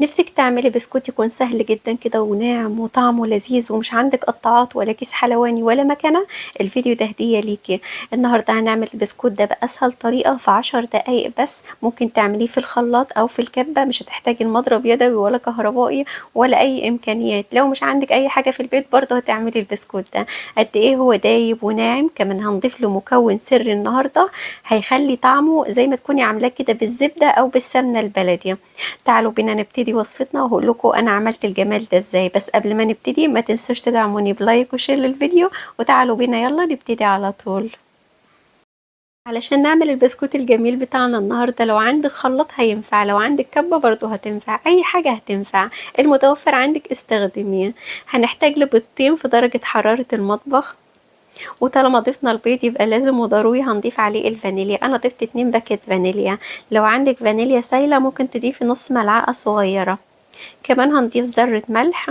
نفسك تعملي بسكوت يكون سهل جدا كده وناعم وطعمه لذيذ ومش عندك قطعات ولا كيس حلواني ولا مكنة. الفيديو ده هدية ليكي. النهاردة هنعمل البسكوت ده بأسهل طريقة في 10 دقايق بس. ممكن تعمليه في الخلاط أو في الكبة، مش هتحتاجي المضرب يدوي ولا كهربائي ولا أي إمكانيات. لو مش عندك أي حاجة في البيت برضه هتعملي البسكوت ده. قد إيه هو دايب وناعم. كمان هنضيف له مكون سري النهاردة هيخلي طعمه زي ما تكوني عاملاه كده بالزبدة أو بالسمنة البلدي. تعالوا بينا نبتدي وصفتنا وهقول لكم انا عملت الجمال ده ازاي. بس قبل ما نبتدي ما تنسوش تدعموني بلايك وشير للفيديو، وتعالوا بينا يلا نبتدي على طول. علشان نعمل البسكوت الجميل بتاعنا النهارده، لو عندك خلاط هينفع، لو عندك كبة برضو هتنفع، اي حاجة هتنفع. المتوفر عندك استخدميه. هنحتاج لبيضتين في درجة حرارة المطبخ. وطالما ضفنا البيض يبقى لازم وضروري هنضيف عليه الفانيليا. انا ضفت 2 باكيت فانيليا. لو عندك فانيليا سايلة ممكن تضيفي نص ملعقة صغيرة. كمان هنضيف ذرة ملح.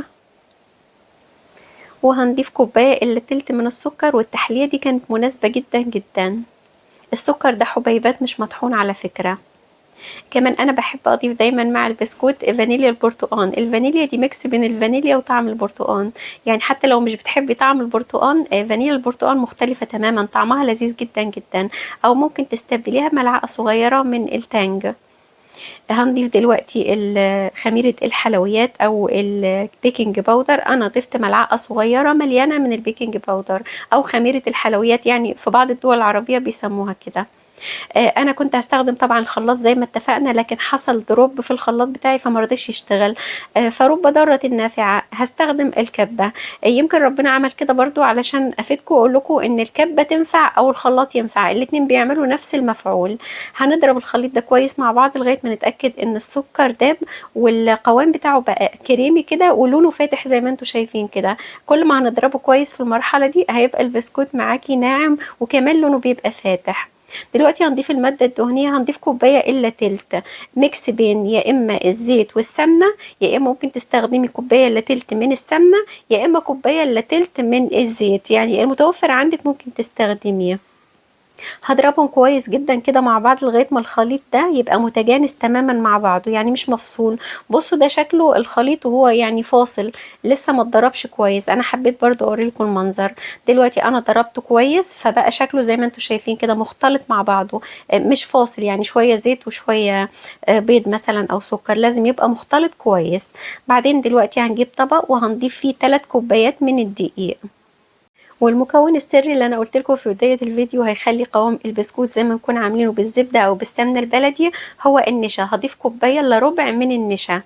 وهنضيف كوباية الا تلت من السكر، والتحلية دي كانت مناسبة جدا جدا. السكر ده حبيبات مش مطحون على فكرة. كمان انا بحب اضيف دايما مع البسكوت فانيليا البرتقان. الفانيليا دي ميكس بين الفانيليا وطعم البرتقان. يعني حتى لو مش بتحبي طعم البرتقان، فانيليا البرتقان مختلفة تماما، طعمها لذيذ جدا جدا. او ممكن تستبدليها بملعقة صغيرة من التانج. هنضيف دلوقتي خميرة الحلويات او البيكنج باودر. انا ضفت ملعقة صغيرة مليانة من البيكنج باودر او خميرة الحلويات، يعني في بعض الدول العربية بيسموها كده. انا كنت هستخدم طبعا الخلاط زي ما اتفقنا، لكن حصل دروب في الخلاط بتاعي فما رضيش يشتغل. فرب ضارة نافعة، هستخدم الكبة. يمكن ربنا عمل كده برضو علشان افيدكم واقول لكم ان الكبة تنفع او الخلاط ينفع، الاتنين بيعملوا نفس المفعول. هنضرب الخليط ده كويس مع بعض لغاية ما نتأكد ان السكر داب والقوام بتاعه بقى كريمي كده ولونه فاتح زي ما انتم شايفين كده. كل ما هنضربه كويس في المرحلة دي هيبقى البسكوت معاكي ناعم وكمان لونه بيبقى فاتح. دلوقتي هنضيف المادة الدهنية. هنضيف كوباية إلا تلت ميكس بين يا إما الزيت والسمنة، يا إما ممكن تستخدمي كوباية إلا تلت من السمنة، يا إما كوباية إلا تلت من الزيت، يعني المتوفر عندك ممكن تستخدميه. هضربهم كويس جدا كده مع بعض لغاية ما الخليط ده يبقى متجانس تماما مع بعضه، يعني مش مفصول. بصوا ده شكله الخليط وهو يعني فاصل، لسه ما اتضربش كويس. انا حبيت برضو اوريلكم المنظر. دلوقتي انا ضربته كويس فبقى شكله زي ما انتم شايفين كده مختلط مع بعضه. مش فاصل، يعني شوية زيت وشوية بيض مثلا او سكر، لازم يبقى مختلط كويس. بعدين دلوقتي هنجيب طبق وهنضيف فيه 3 كوبايات من الدقيق. والمكون السري اللي انا قلت لكم في بدايه الفيديو هيخلي قوام البسكوت زي ما نكون عاملينه بالزبده او بالسمنه البلدي هو النشا. هضيف كوبايه الا ربع من النشا.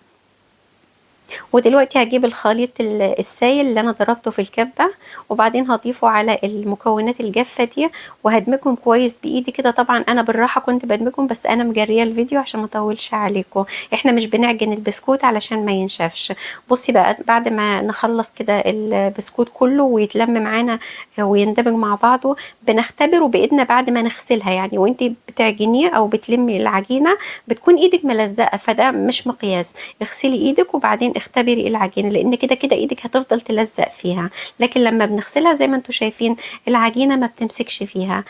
ودلوقتي هجيب الخليط السائل اللي انا ضربته في الكبة، وبعدين هضيفه على المكونات الجافة دي وهدمجهم كويس بايدي كده. طبعا انا بالراحة كنت بدمجهم بس انا مجريه الفيديو عشان ما اطولش عليكم. احنا مش بنعجن البسكوت علشان ما ينشفش. بصي بقى بعد ما نخلص كده البسكوت كله ويتلم معانا ويندمج مع بعضه، بنختبره بايدنا بعد ما نغسلها. يعني وانتي بتعجنيه او بتلمي العجينة بتكون ايدك ملزقة، فده مش مقياس. اغسلي ايدك وبعدين اختبري العجينه، لان كده كده ايدك هتفضل تلزق فيها. لكن لما بنغسلها زي ما انتم شايفين العجينه ما بتمسكش فيها.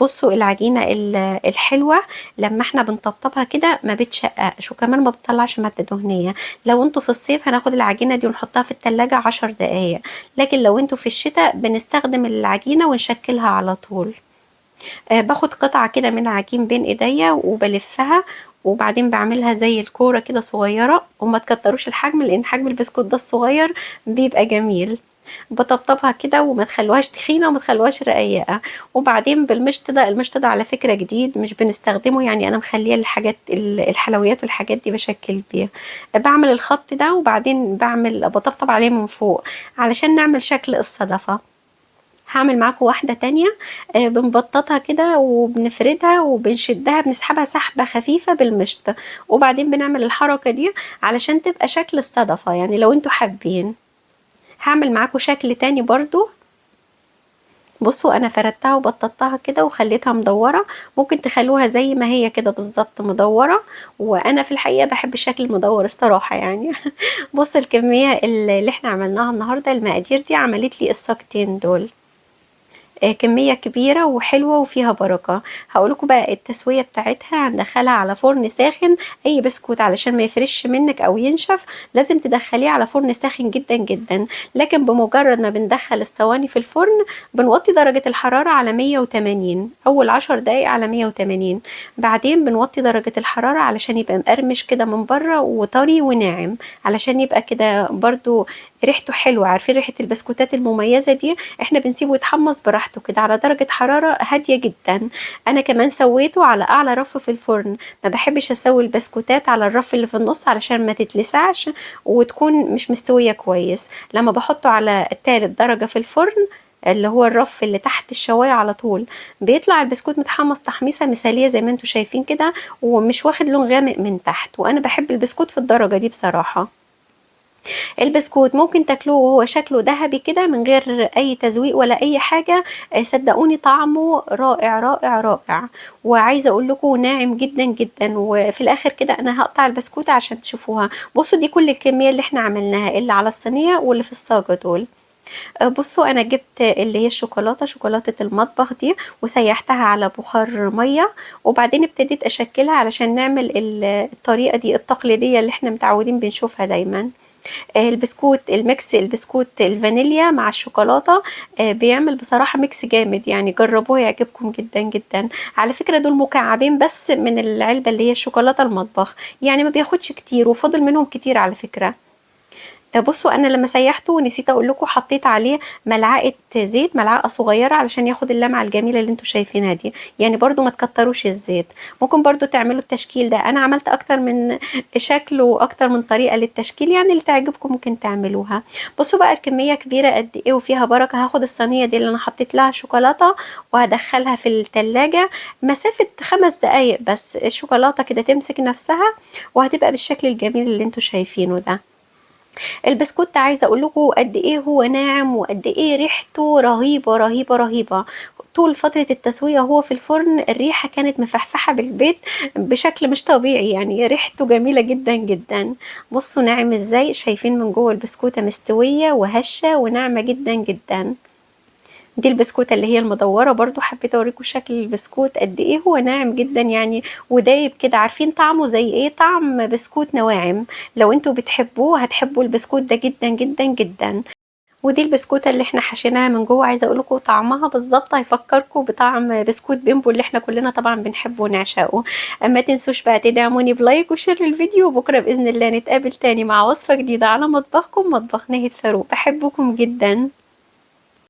بصوا العجينه الحلوه لما احنا بنطبطبها كده ما بتشققش وكمان ما بتطلعش ماده دهنيه. لو انتوا في الصيف هناخد العجينه دي ونحطها في التلاجة 10 دقايق، لكن لو انتوا في الشتاء بنستخدم العجينه ونشكلها على طول. باخد قطعة كده من العجين بين ايديا وبلفها، وبعدين بعملها زي الكورة كده صغيرة، وما تكتروش الحجم لان حجم البسكوت ده الصغير بيبقى جميل. بطبطبها كده وما تخلوهاش تخينة وما تخلوهاش رقيقة. وبعدين بالمشط ده، المشط ده على فكرة جديد مش بنستخدمه، يعني انا مخليه الحاجات الحلويات والحاجات دي بشكل بيها. بعمل الخط ده وبعدين بطبطب عليه من فوق علشان نعمل شكل الصدفة. هعمل معاكم واحدة تانية. بنبططها كده وبنفردها وبنشدها بنسحبها سحبة خفيفة بالمشط، وبعدين بنعمل الحركة دي علشان تبقى شكل الصدفة، يعني لو انتوا حابين. هعمل معاكم شكل تاني برضو. بصوا انا فردتها وبططتها كده وخليتها مدورة. ممكن تخلوها زي ما هي كده بالظبط مدورة، وانا في الحقيقة بحب الشكل المدور الصراحة يعني. بص الكمية اللي احنا عملناها النهاردة، المقادير دي عملت لي الصاجتين دول. كمية كبيرة وحلوة وفيها بركة. هقولكوا بقى التسوية بتاعتها، هندخلها على فرن ساخن. اي بسكوت علشان ما يفرش منك او ينشف لازم تدخليه على فرن ساخن جدا جدا، لكن بمجرد ما بندخل الصواني في الفرن بنوطي درجة الحرارة على 180، اول 10 دقايق على 180، بعدين بنوطي درجة الحرارة علشان يبقى مقرمش كده من بره وطري وناعم، علشان يبقى كده برضو ريحته حلوة. عارفين ريحة البسكوتات المميزة دي؟ احنا بنسيبه يتحمص براحته كده على درجة حرارة هادية جدا. انا كمان سويته على اعلى رف في الفرن، ما بحبش اسوي البسكوتات على الرف اللي في النص علشان ما تتلسعش وتكون مش مستوية كويس. لما بحطه على التالت درجة في الفرن اللي هو الرف اللي تحت الشواية على طول، بيطلع البسكوت متحمص تحميصة مثالية زي ما انتوا شايفين كده، ومش واخد لون غامق من تحت. وانا بحب البسكوت في الدرجة دي بصراحة. البسكوت ممكن تاكلوه وهو شكله ذهبي كده من غير اي تزويق ولا اي حاجة، صدقوني طعمه رائع رائع رائع. وعايزة اقول لكم ناعم جدا جدا. وفي الاخر كده انا هقطع البسكوت عشان تشوفوها. بصوا دي كل الكمية اللي احنا عملناها اللي على الصينية واللي في الصاجة دول. بصوا انا جبت اللي هي الشوكولاتة، شوكولاتة المطبخ دي، وسيحتها على بخار مية، وبعدين ابتديت اشكلها علشان نعمل الطريقة دي التقليدية اللي احنا متعودين بنشوفها دايما. البسكوت الميكس، البسكوت الفانيليا مع الشوكولاتة بيعمل بصراحة ميكس جامد، يعني جربوه يعجبكم جدا جدا. على فكرة دول مكعبين بس من العلبة اللي هي الشوكولاتة المطبخ، يعني ما بياخدش كتير وفضل منهم كتير على فكرة. بصوا انا لما سيحته نسيت اقول لكم حطيت عليه ملعقه زيت، ملعقه صغيره علشان ياخد اللمعه الجميله اللي انتوا شايفينها دي. يعني برضو ما تكتروش الزيت. ممكن برضو تعملوا التشكيل ده، انا عملت اكتر من شكل واكتر من طريقه للتشكيل، يعني اللي تعجبكم ممكن تعملوها. بصوا بقى الكميه كبيره قد ايه وفيها بركه. هاخد الصينيه دي اللي انا حطيت لها شوكولاته وهدخلها في التلاجة مسافه 5 دقايق بس، الشوكولاته كده تمسك نفسها وهتبقى بالشكل الجميل اللي انتوا شايفينه ده. البسكوت عايزه اقول لكم قد ايه هو ناعم وقد ايه ريحته رهيبه رهيبه رهيبه. طول فترة التسوية هو في الفرن الريحة كانت مفحفحة بالبيت بشكل مش طبيعي، يعني ريحته جميلة جدا جدا. بصوا ناعم ازاي، شايفين من جوه البسكوتة مستوية وهشة وناعمة جدا جدا. دي البسكوتة اللي هي المدورة، برضو حبيت اوريكم شكل البسكوت قد ايه هو ناعم جدا يعني ودايب كده. عارفين طعمه زي ايه؟ طعم بسكوت نواعم. لو انتوا بتحبوه هتحبوا البسكوت ده جدا جدا جدا. ودي البسكوتة اللي احنا حشيناها من جوه، عايزه اقول لكم طعمها بالظبط هيفكركم بطعم بسكوت بيمبو اللي احنا كلنا طبعا بنحبه ونعشقه. ما تنسوش بقى تدعموني بلايك وشير للفيديو، وبكره باذن الله نتقابل تاني مع وصفه جديده على مطبخكم، مطبخ ناهد فاروق. بحبكم جدا.